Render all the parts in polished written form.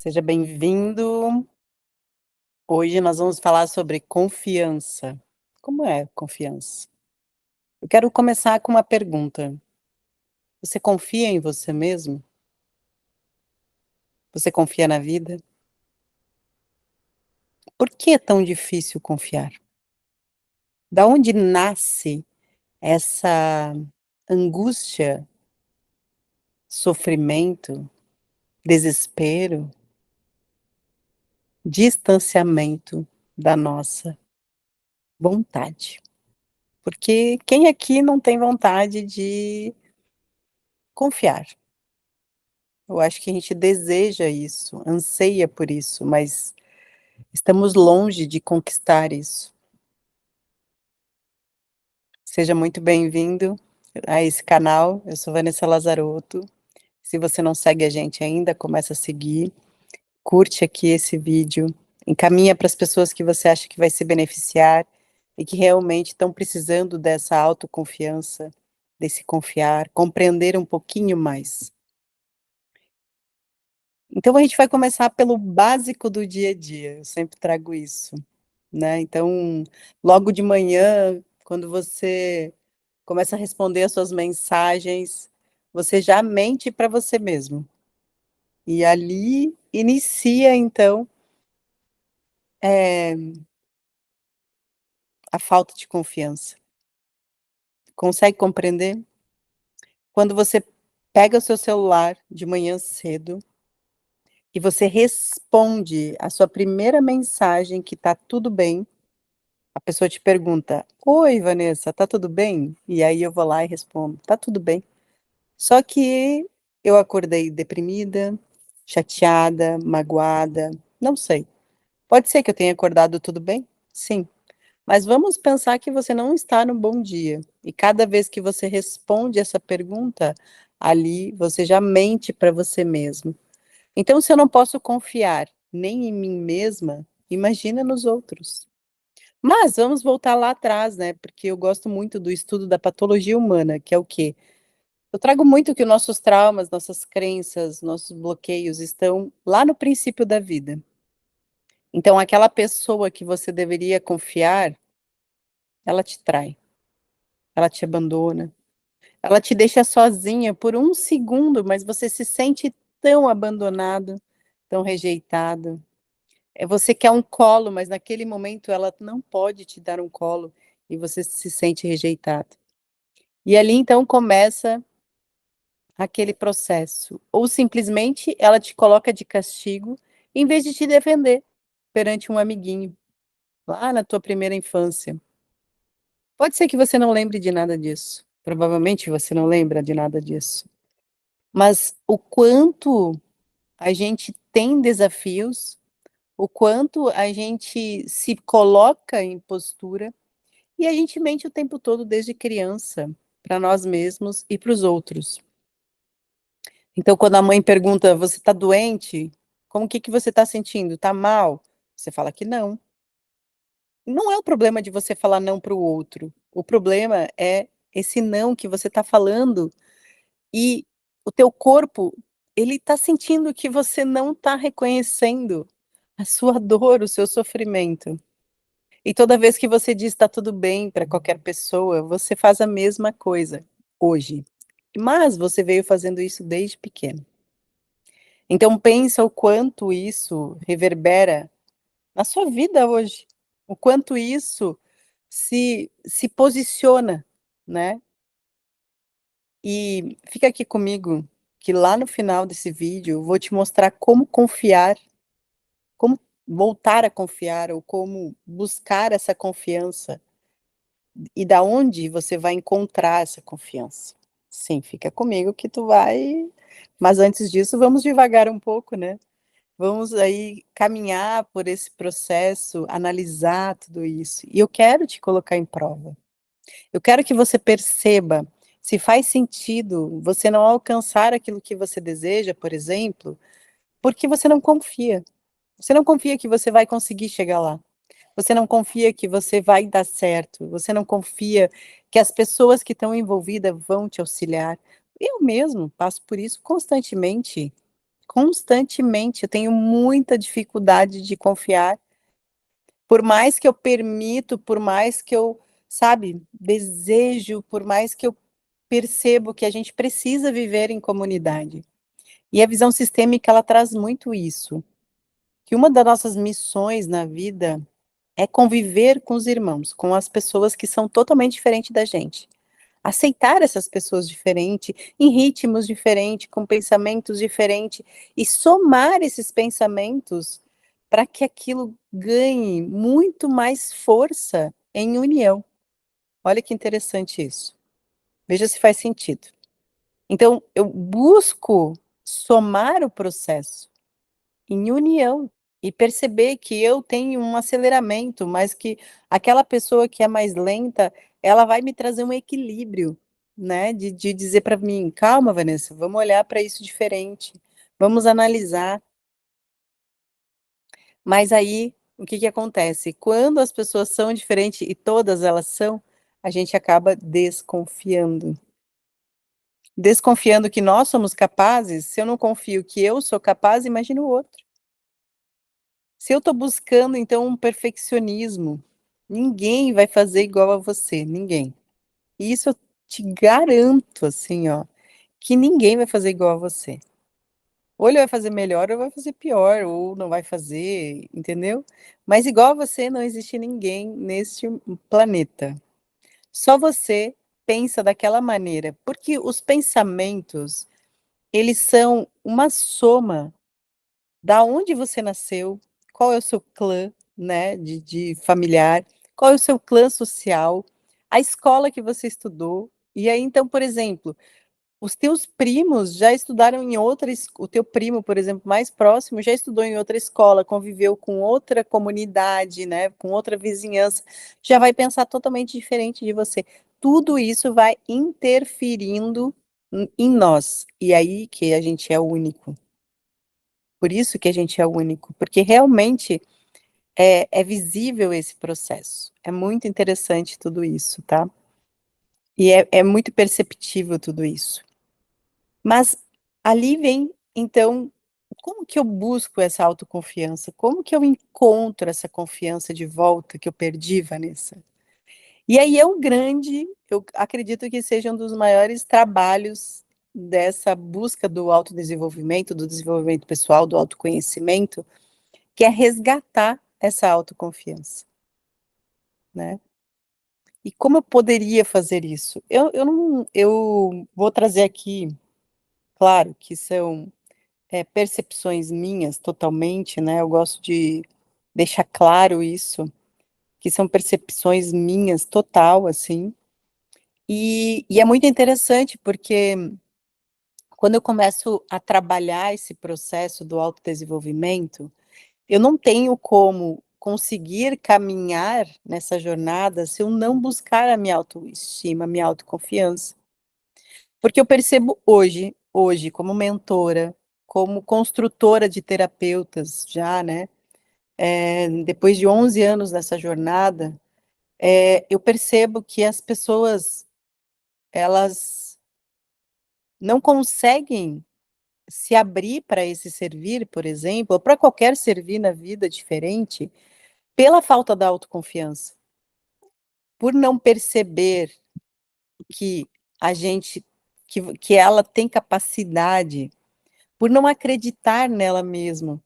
Seja bem-vindo. Hoje nós vamos falar sobre confiança. Como é confiança? Eu quero começar com uma pergunta. Você confia em você mesmo? Você confia na vida? Por que é tão difícil confiar? Da onde nasce essa angústia, sofrimento, desespero, distanciamento da nossa vontade? Porque quem aqui não tem vontade de confiar? Eu acho que a gente deseja isso, anseia por isso, mas estamos longe de conquistar isso. Seja muito bem-vindo a esse canal, eu sou Vanessa Lazarotto. Se você não segue a gente ainda, começa a seguir, curte aqui esse vídeo, encaminha para as pessoas que você acha que vai se beneficiar e que realmente estão precisando dessa autoconfiança, desse confiar, compreender um pouquinho mais. Então a gente vai começar pelo básico do dia a dia, eu sempre trago isso, né, então, logo de manhã, quando você começa a responder as suas mensagens, você já mente para você mesmo. E ali inicia então, eh, a falta de confiança. Consegue compreender? Quando você pega o seu celular de manhã cedo e você responde a sua primeira mensagem que tá tudo bem. A pessoa te pergunta: "Oi, Vanessa, tá tudo bem?" E aí eu vou lá e respondo: "Tá tudo bem". Só que eu acordei deprimida, chateada, magoada, não sei. Pode ser que eu tenha acordado tudo bem? Sim. Mas vamos pensar que você não está num bom dia. E cada vez que você responde essa pergunta, ali você já mente para você mesmo. Então, se eu não posso confiar nem em mim mesma, imagina nos outros. Mas vamos voltar lá atrás, né, porque eu gosto muito do estudo da patologia humana, que é o quê? Eu trago muito que os nossos traumas, nossas crenças, nossos bloqueios estão lá no princípio da vida. Então aquela pessoa que você deveria confiar, ela te trai, ela te abandona, ela te deixa sozinha por um segundo, mas você se sente tão abandonado, tão rejeitado. Você quer um colo, mas naquele momento ela não pode te dar um colo e você se sente rejeitado. E ali então começa aquele processo, ou simplesmente ela te coloca de castigo, em vez de te defender perante um amiguinho, lá na tua primeira infância. Pode ser que você não lembre de nada disso, provavelmente você não lembra de nada disso, mas o quanto a gente tem desafios, o quanto a gente se coloca em postura, e a gente mente o tempo todo desde criança, para nós mesmos e para os outros. Então, quando a mãe pergunta: "Você está doente? Como que você está sentindo? Está mal?" Você fala que não. Não é o problema de você falar não para o outro, o problema é esse não que você está falando e o teu corpo, ele está sentindo que você não está reconhecendo a sua dor, o seu sofrimento. E toda vez que você diz: "Está tudo bem" para qualquer pessoa, você faz a mesma coisa, hoje. Mas você veio fazendo isso desde pequeno. Então pensa o quanto isso reverbera na sua vida hoje, o quanto isso se posiciona, né. E fica aqui comigo, que lá no final desse vídeo eu vou te mostrar como confiar, como voltar a confiar ou como buscar essa confiança, e da onde você vai encontrar essa confiança. Sim, fica comigo que tu vai, mas antes disso vamos devagar um pouco, né. Vamos aí caminhar por esse processo, analisar tudo isso. E eu quero te colocar em prova. Eu quero que você perceba se faz sentido você não alcançar aquilo que você deseja, por exemplo, porque você não confia. Você não confia que você vai conseguir chegar lá. Você não confia que você vai dar certo. Você não confia que as pessoas que estão envolvidas vão te auxiliar. Eu mesmo passo por isso constantemente. constantemente, eu tenho muita dificuldade de confiar, por mais que eu permito, por mais que eu, sabe, desejo, por mais que eu percebo que a gente precisa viver em comunidade. E a visão sistêmica ela traz muito isso, que uma das nossas missões na vida é conviver com os irmãos, com as pessoas que são totalmente diferentes da gente. Aceitar essas pessoas diferentes, em ritmos diferentes, com pensamentos diferentes, e somar esses pensamentos para que aquilo ganhe muito mais força em união. Olha que interessante isso. Veja se faz sentido. Então, eu busco somar o processo em união e perceber que eu tenho um aceleramento, mas que aquela pessoa que é mais lenta, ela vai me trazer um equilíbrio, né, de dizer para mim: "Calma, Vanessa, vamos olhar para isso diferente, vamos analisar". Mas aí, o que que acontece? Quando as pessoas são diferentes e todas elas são, a gente acaba desconfiando. Desconfiando que nós somos capazes, se eu não confio que eu sou capaz, imagina o outro. Se eu estou buscando, então, um perfeccionismo, ninguém vai fazer igual a você, ninguém. E isso eu te garanto, assim, ó, que ninguém vai fazer igual a você. Ou ele vai fazer melhor ou vai fazer pior, ou não vai fazer, entendeu? Mas igual a você não existe ninguém neste planeta. Só você pensa daquela maneira, porque os pensamentos, eles são uma soma da onde você nasceu, qual é o seu clã, né, de familiar, qual é o seu clã social, a escola que você estudou. E aí, então, por exemplo, os teus primos já estudaram em outra es o teu primo, por exemplo, mais próximo, já estudou em outra escola, conviveu com outra comunidade, né, com outra vizinhança, já vai pensar totalmente diferente de você. Tudo isso vai interferindo em nós, e aí que a gente é único. Por isso que a gente é único, porque realmente é visível esse processo. É muito interessante tudo isso, tá. E é muito perceptível tudo isso. Mas ali vem, então, como que eu busco essa autoconfiança? Como que eu encontro essa confiança de volta que eu perdi, Vanessa? E aí é um grande, eu acredito que seja um dos maiores trabalhos dessa busca do autodesenvolvimento, do desenvolvimento pessoal, do autoconhecimento, que é resgatar essa autoconfiança, né. E como eu poderia fazer isso? Eu não eu vou trazer aqui, claro que são, percepções minhas totalmente, né, eu gosto de deixar claro isso, que são percepções minhas total, assim, e é muito interessante porque quando eu começo a trabalhar esse processo do autodesenvolvimento, eu não tenho como conseguir caminhar nessa jornada se eu não buscar a minha autoestima, a minha autoconfiança. Porque eu percebo hoje como mentora, como construtora de terapeutas já, né, depois de 11 anos nessa jornada, eu percebo que as pessoas, elas não conseguem se abrir para esse servir, por exemplo, ou para qualquer servir na vida diferente, pela falta da autoconfiança. Por não perceber que a gente que ela tem capacidade, por não acreditar nela mesma,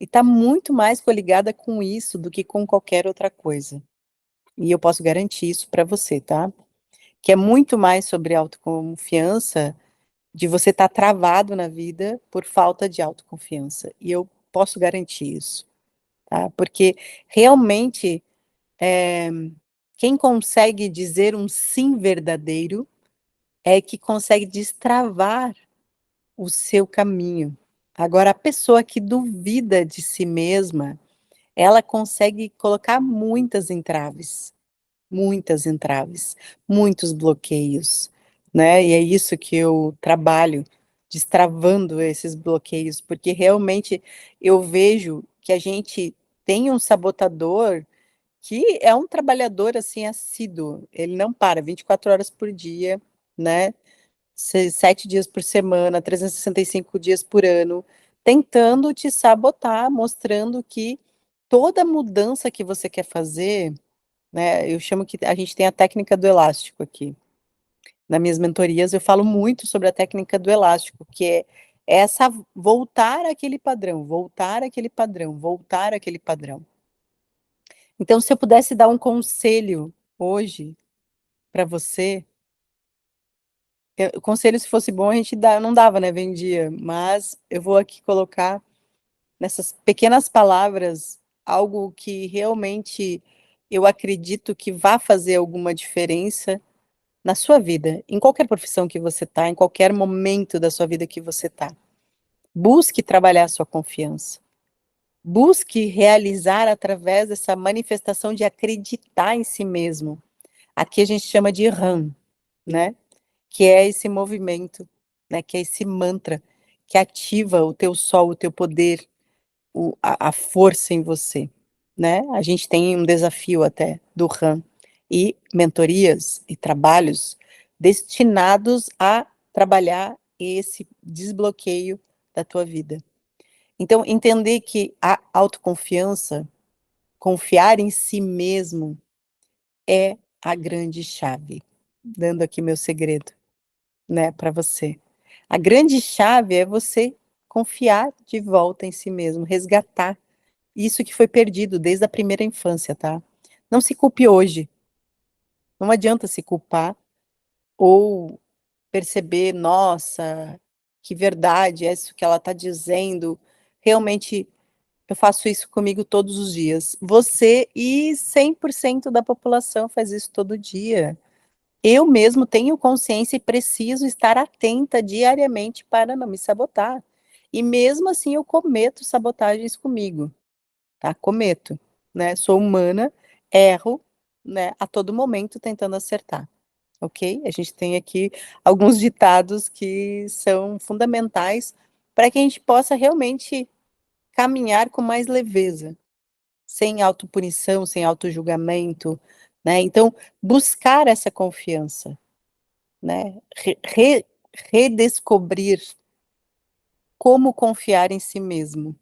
e tá muito mais coligada com isso do que com qualquer outra coisa. E eu posso garantir isso para você, tá. Que é muito mais sobre autoconfiança, de você estar travado na vida por falta de autoconfiança, e eu posso garantir isso, tá. Porque realmente, eh, quem consegue dizer um sim verdadeiro é que consegue destravar o seu caminho. Agora a pessoa que duvida de si mesma, ela consegue colocar muitas entraves, muitos bloqueios, né, e é isso que eu trabalho, destravando esses bloqueios, porque realmente eu vejo que a gente tem um sabotador que é um trabalhador, assim, assíduo, ele não para 24 horas por dia, né, 7 dias por semana, 365 dias por ano, tentando te sabotar, mostrando que toda mudança que você quer fazer, né, eu chamo que a gente tem a técnica do elástico aqui. Nas minhas mentorias eu falo muito sobre a técnica do elástico, que é essa voltar àquele padrão, voltar àquele padrão, voltar àquele padrão. Então se eu pudesse dar um conselho hoje para você, o conselho se fosse bom a gente não dava, né, vendia, mas eu vou aqui colocar nessas pequenas palavras algo que realmente eu acredito que vá fazer alguma diferença na sua vida, em qualquer profissão que você está, em qualquer momento da sua vida que você está. Busque trabalhar a sua confiança. Busque realizar através dessa manifestação de acreditar em si mesmo. Aqui a gente chama de RAM, né? Que é esse movimento, né? Que é esse mantra que ativa o teu sol, o teu poder, a força em você, né? A gente tem um desafio até do RAM e mentorias e trabalhos destinados a trabalhar esse desbloqueio da tua vida. Então, entender que a autoconfiança, confiar em si mesmo, é a grande chave. Dando aqui meu segredo, né, para você. A grande chave é você confiar de volta em si mesmo, resgatar isso que foi perdido desde a primeira infância, tá. Não se culpe hoje, não adianta se culpar ou perceber: "Nossa, que verdade é isso que ela está dizendo, realmente eu faço isso comigo todos os dias". Você e 100% da população faz isso todo dia. Eu mesmo tenho consciência e preciso estar atenta diariamente para não me sabotar. E mesmo assim eu cometo sabotagens comigo. Tá, cometo, né, sou humana, erro, né, a todo momento tentando acertar, ok? A gente tem aqui alguns ditados que são fundamentais para que a gente possa realmente caminhar com mais leveza, sem autopunição, sem autojulgamento, né, então buscar essa confiança, né, redescobrir como confiar em si mesmo.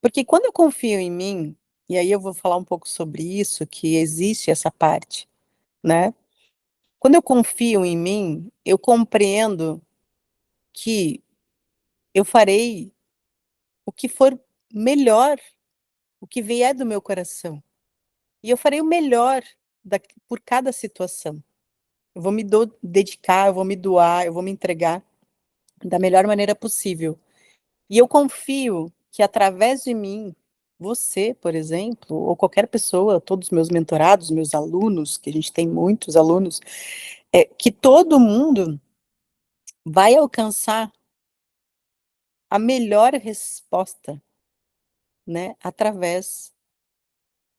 Porque quando eu confio em mim, e aí eu vou falar um pouco sobre isso, que existe essa parte, né. Quando eu confio em mim, eu compreendo que eu farei o que for melhor, o que vier do meu coração. E eu farei o melhor por cada situação. Eu vou me dedicar, eu vou me doar, eu vou me entregar da melhor maneira possível. E eu confio que através de mim, você, por exemplo, ou qualquer pessoa, todos os meus mentorados, meus alunos, que a gente tem muitos alunos, que todo mundo vai alcançar a melhor resposta, né, através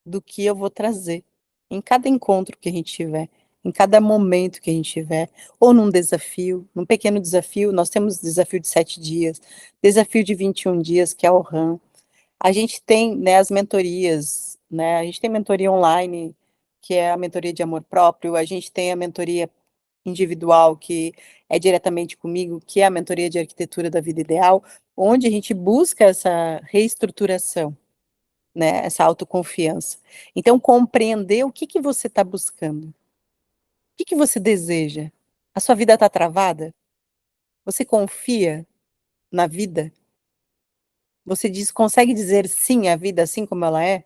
do que eu vou trazer em cada encontro que a gente tiver, em cada momento que a gente tiver, ou num desafio, num pequeno desafio, nós temos desafio de 7 dias, desafio de 21 dias, que é o RAM. A gente tem, né, as mentorias, né, a gente tem mentoria online, que é a mentoria de amor próprio, a gente tem a mentoria individual, que é diretamente comigo, que é a mentoria de arquitetura da vida ideal, onde a gente busca essa reestruturação, né, essa autoconfiança. Então compreender o que que você está buscando, o que que você deseja. A sua vida está travada? Você confia na vida? Você consegue dizer sim à vida assim como ela é?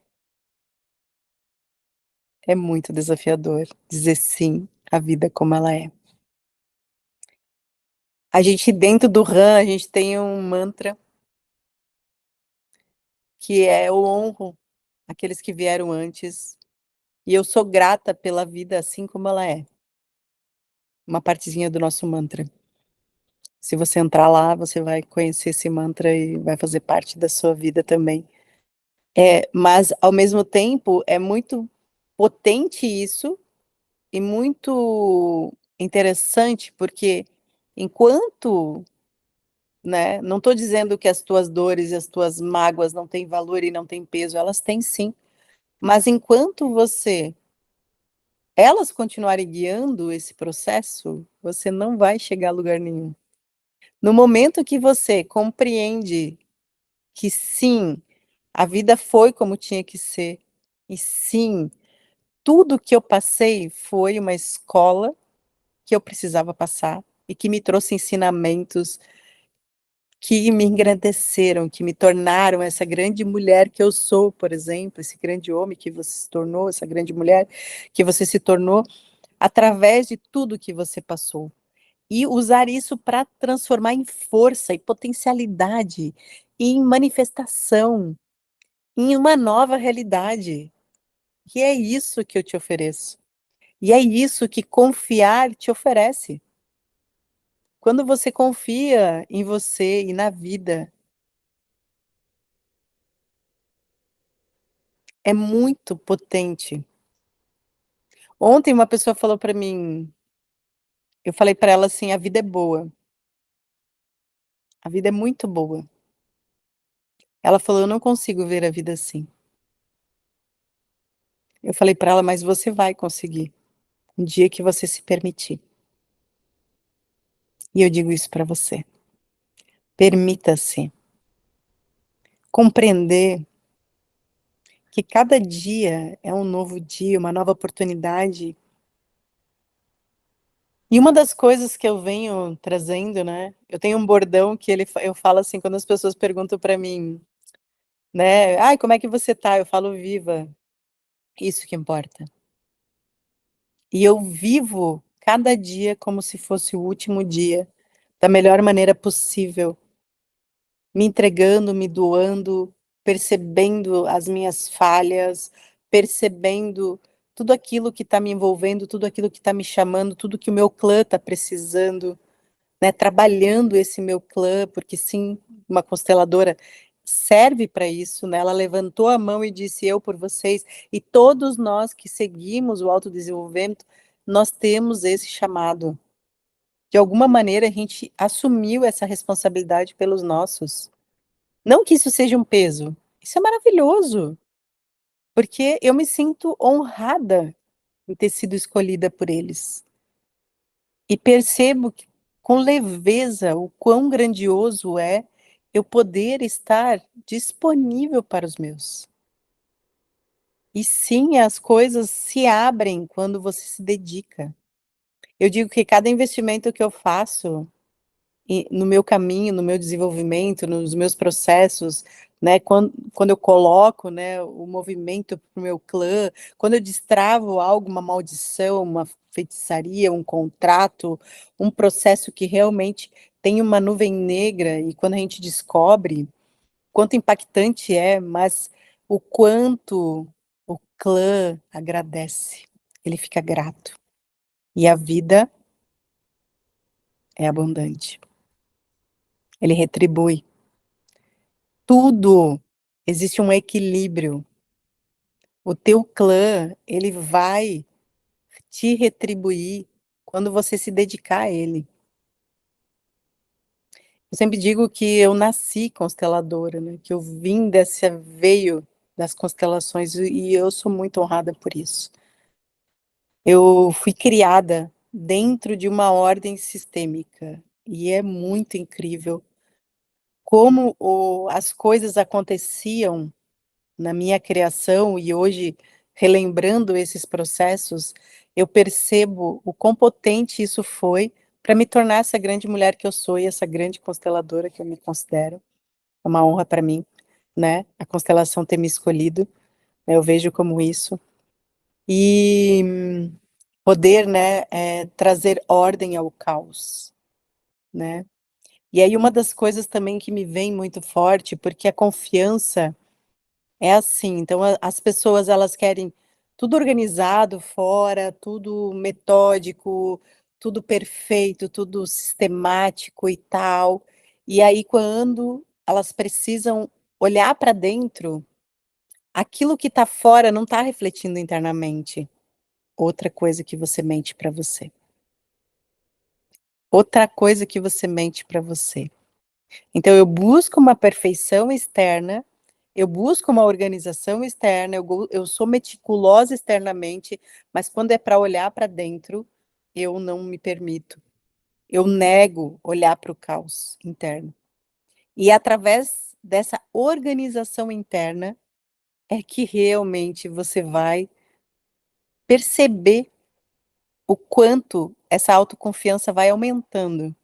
É muito desafiador dizer sim à vida como ela é. A gente dentro do RAM, a gente tem um mantra que é: "Eu honro aqueles que vieram antes, e eu sou grata pela vida assim como ela é". Uma partezinha do nosso mantra. Se você entrar lá, você vai conhecer esse mantra e vai fazer parte da sua vida também. Mas ao mesmo tempo é muito potente isso, e muito interessante, porque enquanto, né, não estou dizendo que as tuas dores e as tuas mágoas não têm valor e não têm peso, elas têm sim, mas enquanto elas continuarem guiando esse processo, você não vai chegar a lugar nenhum. No momento que você compreende que sim, a vida foi como tinha que ser, e sim, tudo que eu passei foi uma escola que eu precisava passar e que me trouxe ensinamentos que me engrandeceram, que me tornaram essa grande mulher que eu sou, por exemplo, esse grande homem que você se tornou, essa grande mulher que você se tornou, através de tudo que você passou. E usar isso para transformar em força e potencialidade, em manifestação, em uma nova realidade. E é isso que eu te ofereço. E é isso que confiar te oferece. Quando você confia em você e na vida, é muito potente. Ontem uma pessoa falou para mim, eu falei para ela assim: "A vida é boa, a vida é muito boa". Ela falou: "Eu não consigo ver a vida assim". Eu falei para ela: "Mas você vai conseguir, um dia que você se permitir". E eu digo isso para você, permita-se compreender que cada dia é um novo dia, uma nova oportunidade. E uma das coisas que eu venho trazendo, né, eu tenho um bordão que eu falo assim, quando as pessoas perguntam para mim, né: "Ai, como é que você tá?", eu falo: "Viva, isso que importa". E eu vivo cada dia como se fosse o último dia, da melhor maneira possível, me entregando, me doando, percebendo as minhas falhas, percebendo tudo aquilo que está me envolvendo, tudo aquilo que está me chamando, tudo que o meu clã está precisando, né, trabalhando esse meu clã, porque sim, uma consteladora serve para isso, né, ela levantou a mão e disse: "Eu por vocês", e todos nós que seguimos o autodesenvolvimento, nós temos esse chamado. De alguma maneira a gente assumiu essa responsabilidade pelos nossos. Não que isso seja um peso, isso é maravilhoso, porque eu me sinto honrada em ter sido escolhida por eles. E percebo que com leveza o quão grandioso é eu poder estar disponível para os meus. E sim, as coisas se abrem quando você se dedica. Eu digo que cada investimento que eu faço no meu caminho, no meu desenvolvimento, nos meus processos, né, quando eu coloco, né, o movimento para o meu clã, quando eu destravo algo, uma maldição, uma feitiçaria, um contrato, um processo que realmente tem uma nuvem negra e quando a gente descobre, quanto impactante é, mas o quanto o clã agradece, ele fica grato. E a vida é abundante, ele retribui. Tudo, existe um equilíbrio. O teu clã, ele vai te retribuir quando você se dedicar a ele. Eu sempre digo que eu nasci consteladora, né, que eu vim dessa veio das constelações e eu sou muito honrada por isso. Eu fui criada dentro de uma ordem sistêmica e é muito incrível como as coisas aconteciam na minha criação e hoje, relembrando esses processos, eu percebo o quão potente isso foi para me tornar essa grande mulher que eu sou e essa grande consteladora que eu me considero. É uma honra para mim, né, a constelação ter me escolhido, né, eu vejo como isso. E poder, né, trazer ordem ao caos, né. E aí uma das coisas também que me vem muito forte, porque a confiança é assim, então as pessoas elas querem tudo organizado fora, tudo metódico, tudo perfeito, tudo sistemático e tal. E aí quando elas precisam olhar para dentro, aquilo que está fora não está refletindo internamente. Outra coisa que você mente para você. Outra coisa que você mente para você. Então eu busco uma perfeição externa, eu busco uma organização externa, eu sou meticulosa externamente, mas quando é para olhar para dentro, eu não me permito. Eu nego olhar para o caos interno. E através dessa organização interna, é que realmente você vai perceber o quanto essa autoconfiança vai aumentando.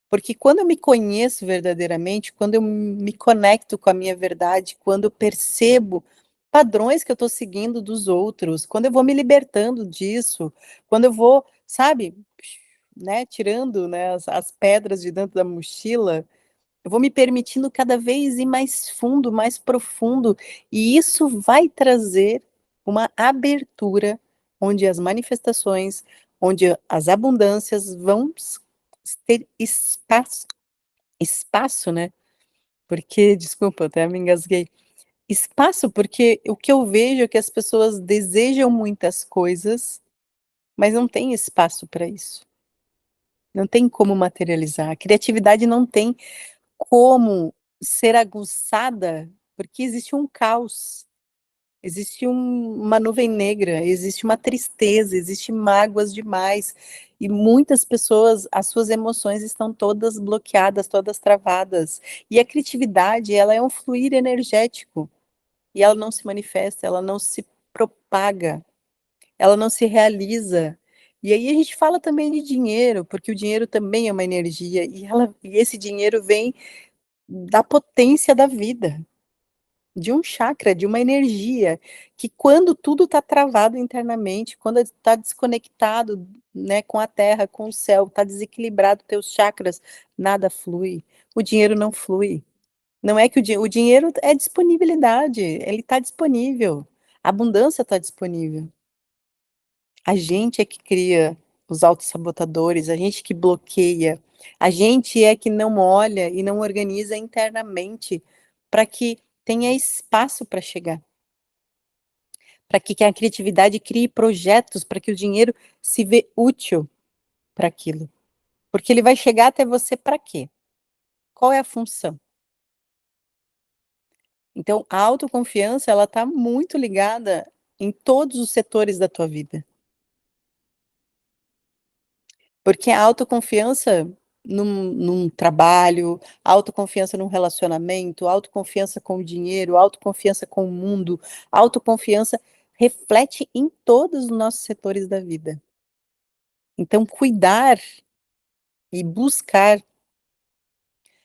Porque quando eu me conheço verdadeiramente, quando eu me conecto com a minha verdade, quando eu percebo padrões que eu estou seguindo dos outros, quando eu vou me libertando disso, quando eu vou, sabe, né, tirando, né, as pedras de dentro da mochila, eu vou me permitindo cada vez ir mais fundo, mais profundo, e isso vai trazer uma abertura, onde as manifestações, onde as abundâncias vão ter espaço, né, porque desculpa, até me engasguei. Espaço, porque o que eu vejo é que as pessoas desejam muitas coisas, mas não tem espaço para isso. Não tem como materializar. A criatividade não tem como ser aguçada, porque existe um caos, existe uma nuvem negra, existe uma tristeza, existe mágoas demais, e muitas pessoas, as suas emoções estão todas bloqueadas, todas travadas. E a criatividade, ela é um fluir energético, e ela não se manifesta, ela não se propaga, ela não se realiza. E aí a gente fala também de dinheiro, porque o dinheiro também é uma energia, e esse dinheiro vem da potência da vida, de um chakra, de uma energia, que quando tudo está travado internamente, quando está desconectado, né, com a terra, com o céu, está desequilibrado teus chakras, nada flui, o dinheiro não flui. Não é que o dinheiro é disponibilidade, ele está disponível, a abundância está disponível. A gente é que cria os autossabotadores, a gente que bloqueia, a gente é que não olha e não organiza internamente para que tenha espaço para chegar, para que a criatividade crie projetos, para que o dinheiro se vê útil para aquilo. Porque ele vai chegar até você para quê? Qual é a função? Então, a autoconfiança, ela está muito ligada em todos os setores da tua vida. Porque a autoconfiança num trabalho, autoconfiança num relacionamento, autoconfiança com o dinheiro, autoconfiança com o mundo, autoconfiança reflete em todos os nossos setores da vida. Então cuidar e buscar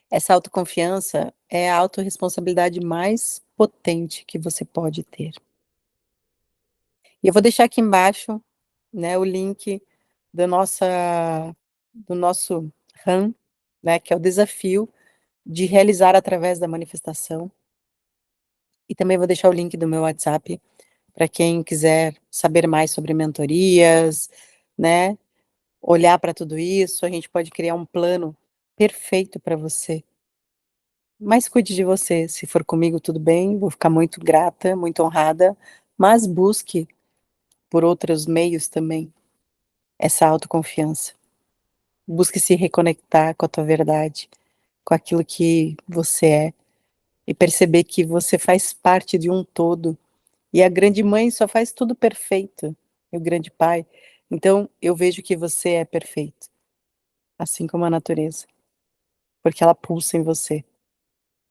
essa autoconfiança é a autorresponsabilidade mais potente que você pode ter. E eu vou deixar aqui embaixo, né, o link da nossa do nosso RAM, né, que é o desafio de realizar através da manifestação. E também vou deixar o link do meu WhatsApp para quem quiser saber mais sobre mentorias, né, olhar para tudo isso, a gente pode criar um plano perfeito para você. Mas cuide de você, se for comigo tudo bem, vou ficar muito grata, muito honrada, mas busque por outros meios também essa autoconfiança. Busque se reconectar com a tua verdade, com aquilo que você é, e perceber que você faz parte de um todo, e a grande mãe só faz tudo perfeito, e o grande pai. Então eu vejo que você é perfeito, assim como a natureza, porque ela pulsa em você,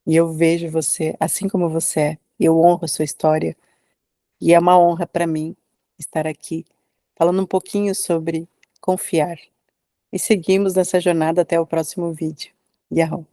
e eu vejo você assim como você é, eu honro a sua história, e é uma honra para mim estar aqui, falando um pouquinho sobre confiar. E seguimos nessa jornada até o próximo vídeo. Yahoo!